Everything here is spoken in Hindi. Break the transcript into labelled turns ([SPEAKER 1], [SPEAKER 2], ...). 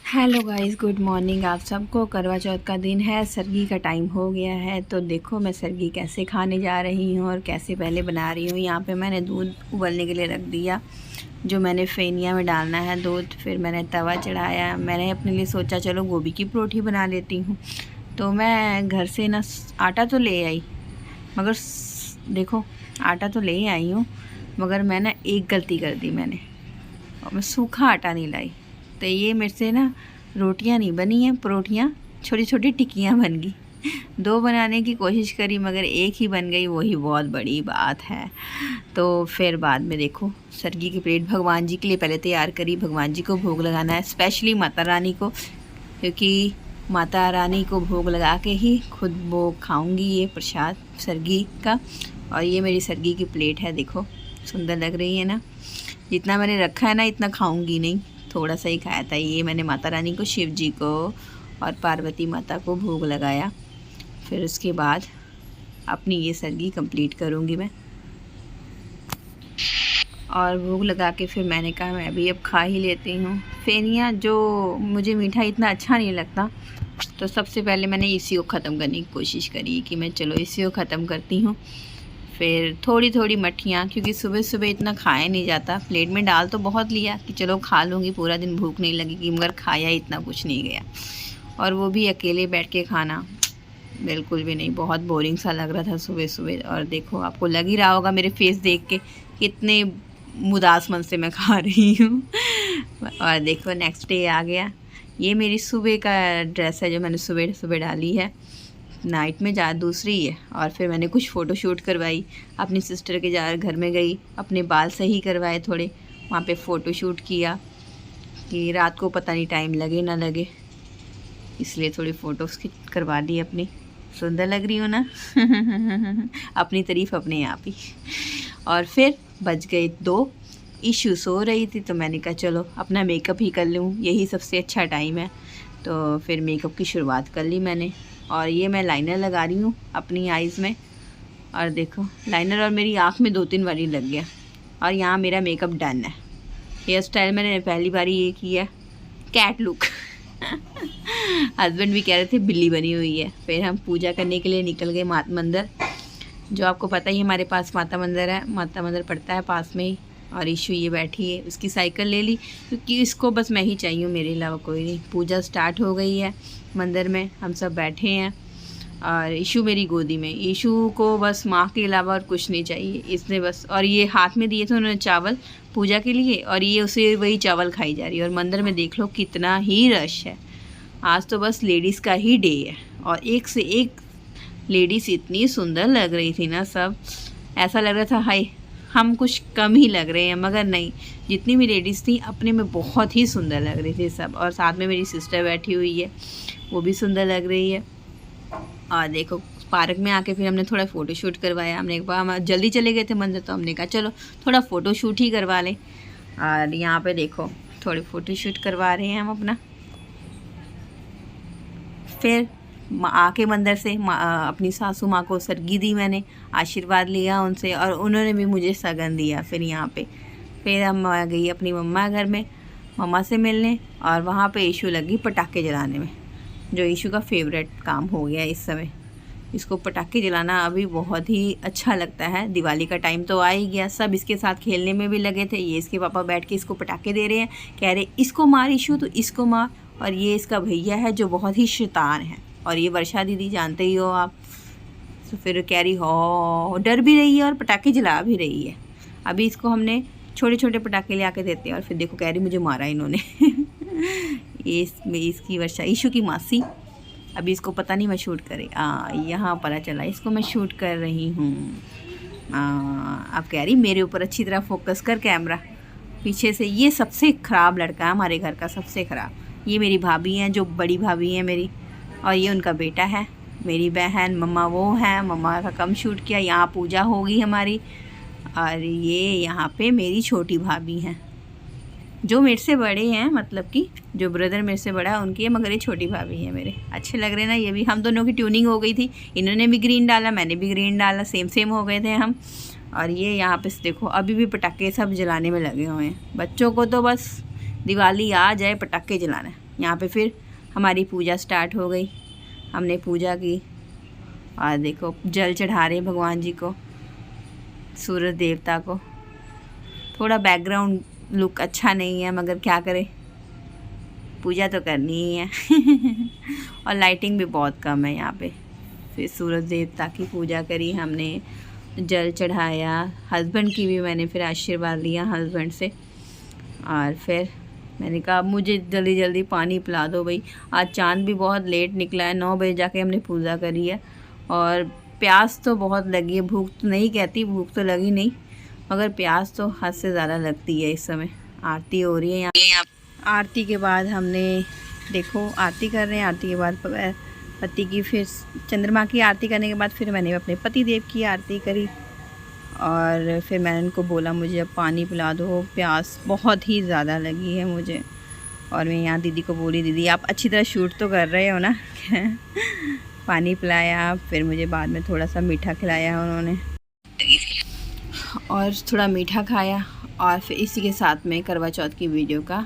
[SPEAKER 1] Hello guys, good morning. आप सबको करवा चौथ का दिन है, सरगी का टाइम हो गया है। तो देखो मैं सरगी कैसे खाने जा रही हूँ और कैसे पहले बना रही हूँ। यहाँ पे मैंने दूध उबलने के लिए रख दिया, जो मैंने फेनिया में डालना है दूध। फिर मैंने तवा चढ़ाया। मैंने अपने लिए सोचा चलो गोभी की परोठी बना लेती हूँ। तो मैं घर से ना आटा तो ले आई, मगर देखो आटा तो ले आई हूँ, मगर मैं ना एक गलती कर दी मैंने, और मैं सूखा आटा नहीं लाई। तो ये मेरे से ना रोटियां नहीं बनी हैं, परोठियाँ छोटी छोटी टिक्कियाँ बन गई। दो बनाने की कोशिश करी मगर एक ही बन गई, वही बहुत बड़ी बात है। तो फिर बाद में देखो सरगी की प्लेट भगवान जी के लिए पहले तैयार करी। भगवान जी को भोग लगाना है, स्पेशली माता रानी को, क्योंकि माता रानी को भोग लगा के ही खुद वो खाऊंगी ये प्रसाद सरगी का। और ये मेरी सरगी की प्लेट है, देखो सुंदर लग रही है ना। जितना मैंने रखा है ना इतना खाऊंगी नहीं, थोड़ा सा ही खाया था। ये मैंने माता रानी को, शिव जी को और पार्वती माता को भोग लगाया। फिर उसके बाद अपनी ये सरगी कंप्लीट करूँगी मैं। और भोग लगा के फिर मैंने कहा मैं भी अब खा ही लेती हूँ फेनिया। जो मुझे मीठा इतना अच्छा नहीं लगता, तो सबसे पहले मैंने इसी को ख़त्म करने की कोशिश करी कि मैं चलो इसी को ख़त्म करती हूँ। फिर थोड़ी थोड़ी मट्ठियाँ, क्योंकि सुबह सुबह इतना खाया नहीं जाता। प्लेट में डाल तो बहुत लिया कि चलो खा लूँगी, पूरा दिन भूख नहीं लगेगी, मगर खाया इतना कुछ नहीं गया। और वो भी अकेले बैठ के खाना बिल्कुल भी नहीं, बहुत बोरिंग सा लग रहा था सुबह सुबह। और देखो आपको लग ही रहा होगा मेरे फेस देख के कितने उदास मन से मैं खा रही हूँ। और देखो नेक्स्ट डे आ गया। ये मेरी सुबह का ड्रेस है जो मैंने सुबह सुबह डाली है, नाइट में जा दूसरी है। और फिर मैंने कुछ फ़ोटो शूट करवाई, अपनी सिस्टर के घर में गई, अपने बाल सही करवाए थोड़े, वहाँ पे फ़ोटो शूट किया कि रात को पता नहीं टाइम लगे ना लगे, इसलिए थोड़ी फ़ोटोज़ करवा ली अपनी। सुंदर लग रही हूँ ना। अपनी तारीफ़ अपने आप ही। और फिर बज गए 2, इशू सो रही थी, तो मैंने कहा चलो अपना मेकअप ही कर लूँ, यही सबसे अच्छा टाइम है। तो फिर मेकअप की शुरुआत कर ली मैंने। और ये मैं लाइनर लगा रही हूँ अपनी आइज़ में। और देखो लाइनर और मेरी आँख में 2-3 बारी लग गया। और यहाँ मेरा मेकअप डन है। हेयर स्टाइल मैंने पहली बारी ये किया, कैट लुक। हस्बैंड भी कह रहे थे बिल्ली बनी हुई है। फिर हम पूजा करने के लिए निकल गए माता मंदिर, जो आपको पता ही हमारे पास माता मंदिर है। माता मंदिर पड़ता है पास में ही। और इशू ये बैठी है, उसकी साइकिल ले ली, क्योंकि इसको बस मैं ही चाहिए हूँ, मेरे अलावा कोई नहीं। पूजा स्टार्ट हो गई है मंदिर में, हम सब बैठे हैं और इशू मेरी गोदी में। इशू को बस माँ के अलावा और कुछ नहीं चाहिए, इसने बस। और ये हाथ में दिए थे उन्होंने चावल पूजा के लिए, और ये उसे वही चावल खाई जा रही है। और मंदिर में देख लो कितना ही रश है। आज तो बस लेडीज़ का ही डे है, और एक से एक लेडीज़ इतनी सुंदर लग रही थी ना, सब ऐसा लग रहा था हाय हम कुछ कम ही लग रहे हैं, मगर नहीं, जितनी भी लेडीज़ थी अपने में बहुत ही सुंदर लग रही थी सब। और साथ में मेरी सिस्टर बैठी हुई है, वो भी सुंदर लग रही है। और देखो पार्क में आके फिर हमने थोड़ा फ़ोटो शूट करवाया। हमने एक बार हम जल्दी चले गए थे मंदिर, तो हमने कहा चलो थोड़ा फ़ोटो शूट ही करवा लें। और यहाँ पे देखो थोड़ी फ़ोटो शूट करवा रहे हैं हम अपना। फिर आके मंदिर से अपनी सासू माँ को सरगी दी मैंने, आशीर्वाद लिया उनसे, और उन्होंने भी मुझे सगन दिया। फिर यहाँ पे फिर हम आ गई अपनी मम्मा घर में, मम्मा से मिलने। और वहाँ पे इशू लगी पटाखे जलाने में, जो इशू का फेवरेट काम हो गया इस समय। इसको पटाखे जलाना अभी बहुत ही अच्छा लगता है। दिवाली का टाइम तो आ ही गया, सब इसके साथ खेलने में भी लगे थे। ये इसके पापा बैठ के इसको पटाखे दे रहे हैं, कह रहे इसको मार इशू, तो इसको मार। और ये इसका भैया है जो बहुत ही शैतान है, और ये वर्षा दीदी जानते ही हो आप। तो फिर कह रही हो डर भी रही है और पटाखे जला भी रही है। अभी इसको हमने छोटे छोटे पटाखे ले आके देते हैं, और फिर देखो कह रही मुझे मारा इन्होंने। ये इसकी वर्षा इशू की मासी। अभी इसको पता नहीं मैं शूट करे, यहाँ पता चला इसको मैं शूट कर रही हूँ। अब कह रही मेरे ऊपर अच्छी तरह फोकस कर कैमरा पीछे से। ये सबसे ख़राब लड़का है हमारे घर का, सबसे ख़राब। ये मेरी भाभी हैं, जो बड़ी भाभी हैं मेरी, और ये उनका बेटा है, मेरी बहन। मम्मा वो है, मम्मा का कम शूट किया। यहाँ पूजा होगी हमारी। और ये यहाँ पे मेरी छोटी भाभी हैं, जो मेरे से बड़े हैं, मतलब कि जो ब्रदर मेरे से बड़ा है उनकी है, मगर ये छोटी भाभी है मेरे। अच्छे लग रहे हैं ना ये भी। हम दोनों की ट्यूनिंग हो गई थी, इन्होंने भी ग्रीन डाला, मैंने भी ग्रीन डाला, सेम सेम हो गए थे हम। और ये यहाँ पे देखो अभी भी पटाखे सब जलाने में लगे हुए हैं। बच्चों को तो बस दिवाली आ जाए पटाखे जलाना है। यहाँ पे फिर हमारी पूजा स्टार्ट हो गई। हमने पूजा की और देखो जल चढ़ा रहे हैं भगवान जी को, सूरज देवता को। थोड़ा बैकग्राउंड लुक अच्छा नहीं है मगर क्या करें, पूजा तो करनी ही है। और लाइटिंग भी बहुत कम है यहाँ पे। फिर सूरज देवता की पूजा करी हमने, जल चढ़ाया, हस्बैंड की भी मैंने फिर आशीर्वाद लिया हस्बैंड से। और फिर मैंने कहा मुझे जल्दी जल्दी पानी पिला दो भाई, आज चाँद भी बहुत लेट निकला है, 9 बजे जाके हमने पूजा करी है। और प्यास तो बहुत लगी है, भूख तो नहीं कहती, भूख तो लगी नहीं मगर प्यास तो हद से ज़्यादा लगती है। इस समय आरती हो रही है यहाँ। आरती के बाद हमने देखो आरती कर रहे हैं, आरती के बाद पति की, फिर चंद्रमा की आरती करने के बाद फिर मैंने अपने पति देव की आरती करी। और फिर मैंने उनको बोला मुझे अब पानी पिला दो, प्यास बहुत ही ज़्यादा लगी है मुझे। और मैं यहाँ दीदी को बोली दीदी आप अच्छी तरह शूट तो कर रहे हो ना। पानी पिलाया, फिर मुझे बाद में थोड़ा सा मीठा खिलाया उन्होंने और थोड़ा मीठा खाया। और फिर इसी के साथ में करवा चौथ की वीडियो का